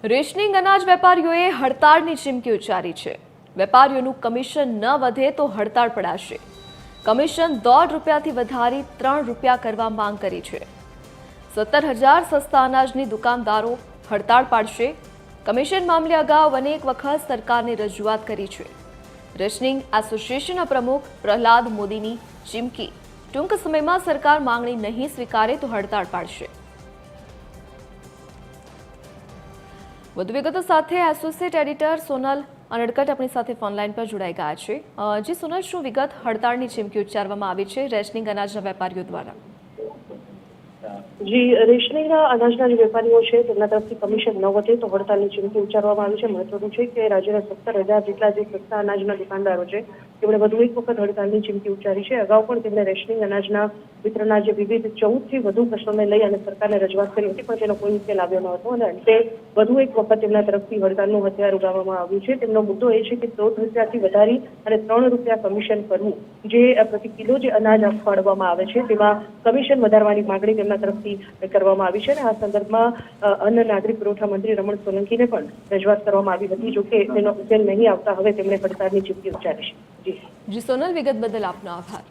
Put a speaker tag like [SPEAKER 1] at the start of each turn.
[SPEAKER 1] Rationing અનાજ વેપારીઓએ હડતાળની ચીમકી ઉચ્ચારી છે। વેપારીઓનું કમિશન ન વધે તો હડતાળ પડાશે। કમિશન ₹1.5 વધારી ₹3 કરવા માંગ કરી છે। 17,000 સસ્તા અનાજની દુકાનદારો હડતાળ પાડશે। કમિશન મામલે અગાઉ અનેક વખત સરકારને રજૂઆત કરી છે। રેશનિંગ એસોસિએશનના પ્રમુખ પ્રહલાદ મોદીની ચીમકી, ટૂંક સમયમાં સરકાર માંગણી નહીં સ્વીકારે તો હડતાળ પાડશે। વધુ વિગતો સાથે એસોસિએટ એડિટર સોનલ અનડકટ આપણી સાથે ફોનલાઈન પર જોડાઈ ગયા છે। જી સોનલ, શું વિગત હડતાળની ચીમકી ઉચ્ચારવામાં આવી છે રેશનિંગ અનાજના વેપારીઓ દ્વારા?
[SPEAKER 2] જી, રેશનિંગના અનાજના જે વેપારીઓ છે તેમના તરફથી કમિશન ન વધે તો હડતાલની ચીમકી ઉચ્ચારવામાં આવી છે। મહત્વનું છે કે રાજ્યના 17,000 જેટલા જે સસ્તા અનાજના દુકાનદારો છે તેમણે વધુ એક વખત હડતાલની ચીમકી ઉચ્ચારી છે। અગાઉ પણ તેમણે રેશનિંગ અનાજના વિતરણના જે વિવિધ 14થી વધુ પ્રશ્નોને લઈ અને સરકારને રજૂઆત કરી હતી, પણ તેનો કોઈ ઉકેલ આવ્યો ન હતો અને અંતે વધુ એક વખત તેમના તરફથી હડતાલનું હથિયાર ઉગામવામાં આવ્યું છે। તેમનો મુદ્દો એ છે કે ₹100 વધારી અને ₹3 કમિશન કરવું, જે પ્રતિ કિલો જે અનાજ આપવામાં આવે છે તેમાં કમિશન વધારવાની માંગણી તેમના તરફથી કરવામાં આવી છે અને આ સંદર્ભમાં અન્ન નાગરિક પુરવઠા મંત્રી રમણ સોલંકીને પણ રજૂઆત કરવામાં આવી હતી। જોકે તેનો ઉકેલ નહીં આવતા હવે તેમણે હડતાલની ચીમકી ઉચ્ચારી છે।
[SPEAKER 1] જી સોનલ, વિગત બદલ આપનો આભાર।